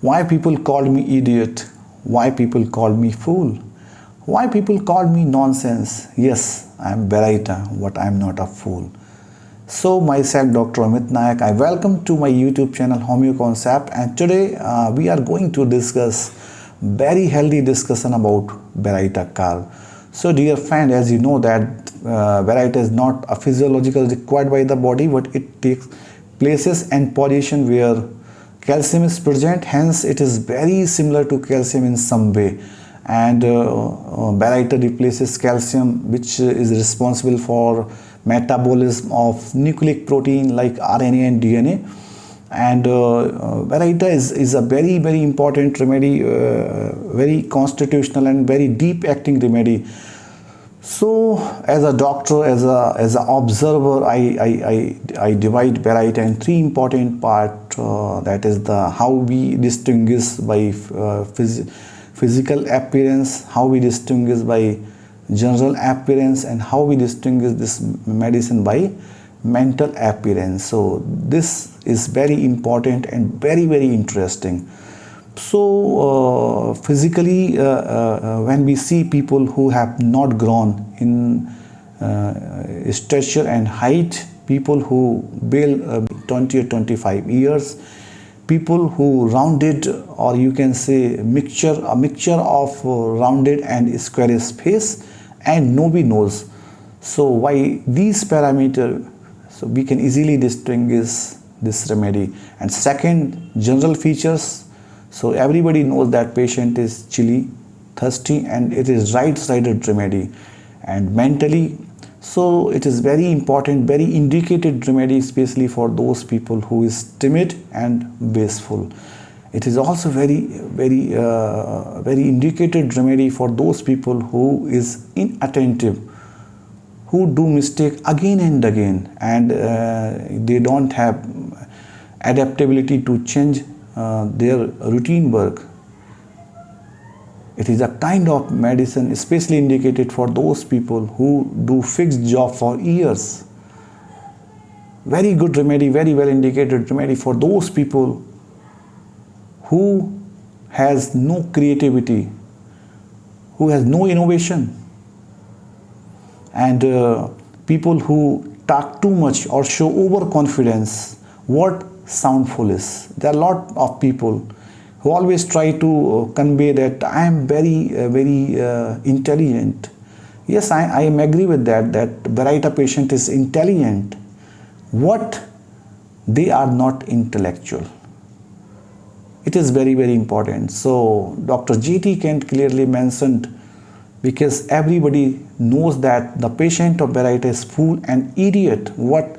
Why people called me idiot? Why people called me fool? Why people called me nonsense? Yes, I am Baryta, but I am not a fool. So myself Dr. Amit Nayak, I welcome to my YouTube channel Homeo Concept, and today we are going to discuss very healthy discussion about Baryta Carb. So dear friend, as you know that Baryta is not a physiological required by the body, but it takes places and position where calcium is present, hence it is very similar to calcium in some way. And Baryta replaces calcium, which is responsible for metabolism of nucleic protein like RNA and DNA. And Baryta is a very important remedy, very constitutional and very deep acting remedy. So as a doctor, as an observer, I divide Baryta in three important parts. That is the how we distinguish by physical appearance, how we distinguish by general appearance, and how we distinguish this medicine by mental appearance. So this is very important and very interesting. So physically, when we see people who have not grown in stature and height, people who build 20 or 25 years, people who rounded, or you can say a mixture of rounded and squarish face, and nobody knows. So why these parameters? So we can easily distinguish this remedy. And second, general features. So everybody knows that patient is chilly, thirsty, and it is right-sided remedy. And mentally, so it is very important, very indicated remedy, especially for those people who is timid and wasteful. It is also very indicated remedy for those people who is inattentive, who do mistake again and again, and they don't have adaptability to change their routine work. It is a kind of medicine especially indicated for those people who do fixed job for years. Very good remedy, very well indicated remedy for those people who has no creativity, who has no innovation, and people who talk too much or show overconfidence. What sound foolish. There are a lot of people who always try to convey that I am very intelligent. Yes, I am agree with that Baryta patient is intelligent. What? They are not intellectual. It is very important. So Dr.J.T.Kent clearly mentioned, because everybody knows that the patient of Baryta is fool and idiot. What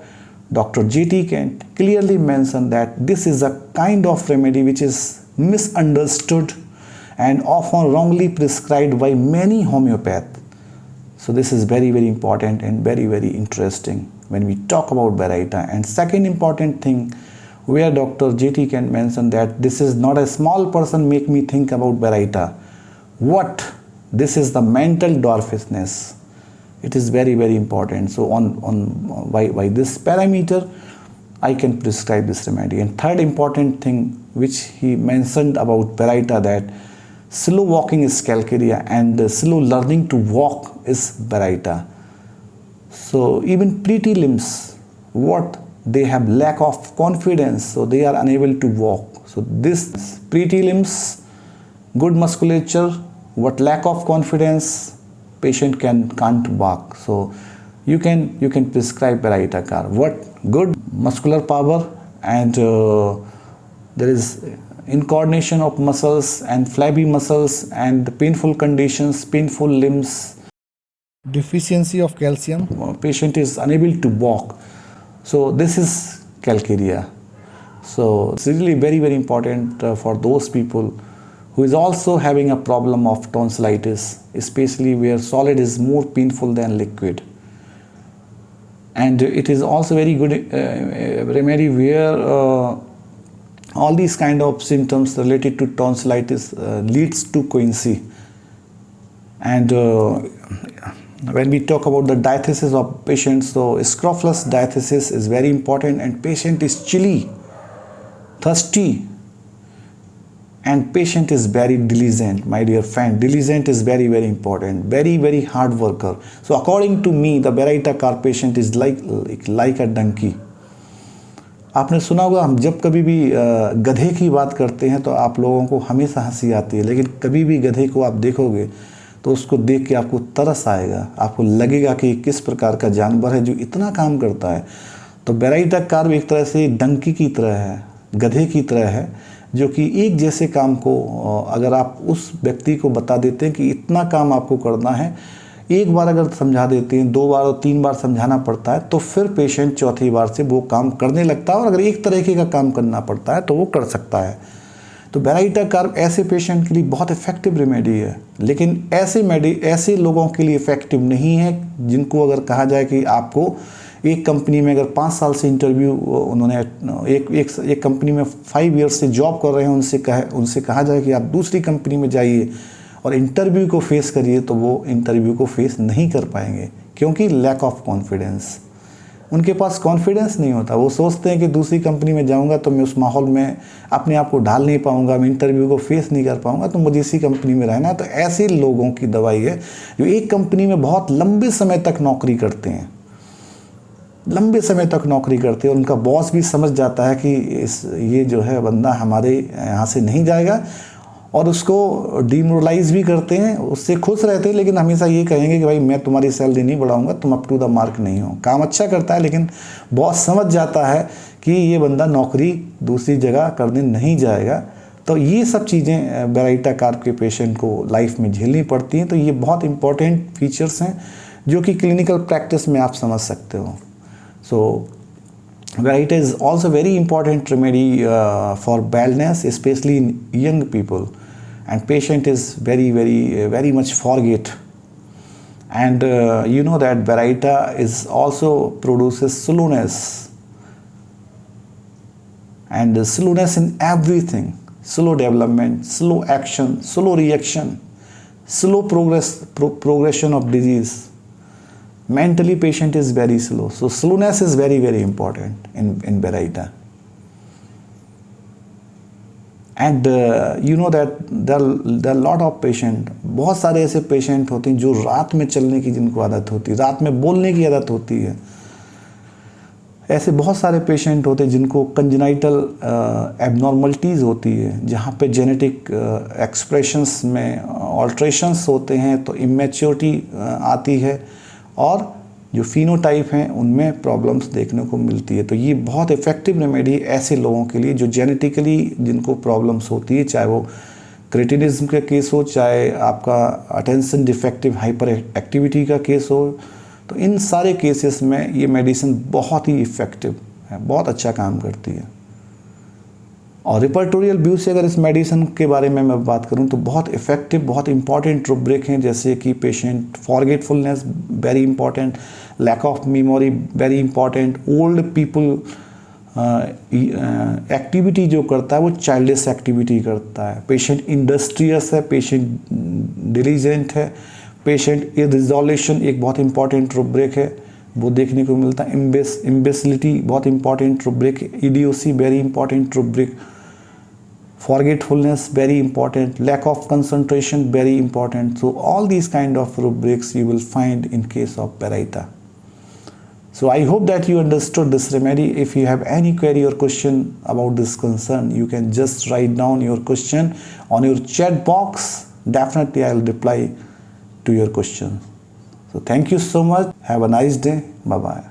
Dr.J.T.Kent clearly mentioned that this is a kind of remedy which is misunderstood and often wrongly prescribed by many homeopaths. So this is very important and very interesting when we talk about Baryta. And second important thing, where Dr. J.T.Kent mentioned that this is not a small person make me think about Baryta. What? This is the mental dwarfishness. It is very important. So by this parameter, I can prescribe this remedy. And third important thing which he mentioned about Baryta, that slow walking is calcarea and slow learning to walk is Baryta. So even pretty limbs, what? They have lack of confidence, so they are unable to walk. So this pretty limbs, good musculature, what lack of confidence, patient can't walk. So you can prescribe Baryta Carb. What? Good muscular power, and there is incoordination of muscles and flabby muscles and painful conditions, painful limbs, deficiency of calcium. Patient is unable to walk. So this is calcarea. So it's really very important for those people who is also having a problem of tonsillitis, especially where solid is more painful than liquid. And it is also very good remedy where all these kind of symptoms related to tonsillitis leads to quinsy. And when we talk about the diathesis of patients, so scrofulous diathesis is very important, and patient is chilly, thirsty, and patient is very diligent, my dear friend. Diligent is very very important, very very hard worker. So according to me, the Baryta Carb patient is like a donkey. आपने सुना होगा, हम जब कभी भी गधे की बात करते हैं तो आप लोगों को हमेशा हंसी आती है, लेकिन कभी भी गधे को आप देखोगे तो उसको देख के आपको तरस आएगा, आपको लगेगा कि किस प्रकार का जानवर है जो इतना काम करता है। तो Baryta Carb एक तरह से डंकी की तरह है, गधे की तरह है, जो कि एक जैसे काम को अगर आप उस व्यक्ति को बता देते हैं कि इतना काम आपको करना है, एक बार अगर समझा देते हैं, 2 बार और 3 बार समझाना पड़ता है, तो फिर पेशेंट चौथी बार से वो काम करने लगता है, और अगर एक तरीके का काम करना पड़ता है तो वो कर सकता है। तो Baryta Carb ऐसे पेशेंट के लिए बहुत इफ़ेक्टिव रेमेडी है, लेकिन ऐसे लोगों के लिए इफ़ेक्टिव नहीं है जिनको अगर कहा जाए कि आपको एक कंपनी में अगर 5 साल से इंटरव्यू उन्होंने एक कंपनी में 5 ईयर्स से जॉब कर रहे हैं, उनसे कहा जाए कि आप दूसरी कंपनी में जाइए और इंटरव्यू को फेस करिए, तो वो इंटरव्यू को फेस नहीं कर पाएंगे, क्योंकि लैक ऑफ कॉन्फिडेंस। उनके पास कॉन्फिडेंस नहीं होता। वो सोचते हैं कि दूसरी कंपनी में जाऊंगा तो मैं उस माहौल में अपने आप को ढाल नहीं पाऊंगा, मैं इंटरव्यू को फेस नहीं कर पाऊंगा, तो मुझे इसी कंपनी में रहना है। तो ऐसे लोगों की दवाई है जो एक कंपनी में बहुत लंबे समय तक नौकरी करते हैं, लंबे समय तक नौकरी करते हैं, और उनका बॉस भी समझ जाता है कि ये जो है बंदा हमारे यहाँ से नहीं जाएगा, और उसको डिमोरलाइज भी करते हैं, उससे खुश रहते हैं, लेकिन हमेशा ये कहेंगे कि भाई मैं तुम्हारी सैलरी नहीं बढ़ाऊंगा, तुम अप टू द मार्क नहीं हो। काम अच्छा करता है, लेकिन बॉस समझ जाता है कि ये बंदा नौकरी दूसरी जगह करने नहीं जाएगा। तो ये सब चीज़ें Baryta Carb के पेशेंट को लाइफ में झेलनी पड़ती हैं। तो ये बहुत इंपॉर्टेंट फीचर्स हैं जो कि क्लिनिकल प्रैक्टिस में आप समझ सकते हो। सो Baryta is also very important remedy for baldness, especially in young people, and patient is very much forget. And you know that Baryta is also produces slowness, and slowness in everything, slow development, slow action, slow reaction, slow progression of disease. Mentally patient is very slow, so slowness is very important in Baryta. And you know that there are lot of patient, बहुत सारे ऐसे patient होते हैं जो रात में चलने की जिनको आदत होती है, रात में बोलने की आदत होती है। ऐसे बहुत सारे पेशेंट होते हैं जिनको कंजेनाइटल एबनॉर्मलिटीज़ होती है, जहाँ पे जेनेटिक एक्सप्रेशंस में ऑल्ट्रेशंस होते हैं, तो इमेच्योरिटी आती है, और जो फिनोटाइप हैं उनमें प्रॉब्लम्स देखने को मिलती है। तो ये बहुत इफ़ेक्टिव रेमेडी ऐसे लोगों के लिए जो जेनेटिकली जिनको प्रॉब्लम्स होती है, चाहे वो क्रेटिनिज्म का केस हो, चाहे आपका अटेंशन डिफेक्टिव हाइपर एक्टिविटी का केस हो। तो इन सारे केसेस में ये मेडिसिन बहुत ही इफ़ेक्टिव है, बहुत अच्छा काम करती है। और रिपर्टोरियल व्यू से अगर इस मेडिसिन के बारे में मैं बात करूं तो बहुत इफ़ेक्टिव, बहुत इंपॉर्टेंट रुब्रिक हैं, जैसे कि patient forgetfulness very important, lack of memory very important, old people activity जो करता है वो चाइल्डिश एक्टिविटी करता है, पेशेंट इंडस्ट्रियस है, पेशेंट डिलीजेंट है, पेशेंट इरिजोल्यूशन एक बहुत इंपॉर्टेंट रुब्रिक है, वो देखने को मिलता है। इम्बेसिलिटी बहुत important rubric, idiocy very important rubric, forgetfulness very important, lack of concentration very important. So all these kind of rubrics you will find in case of Baryta. So I hope that you understood this remedy. If you have any query or question about this concern, you can just write down your question on your chat box. Definitely I will reply to your questions. So thank you so much. Have a nice day. Bye bye.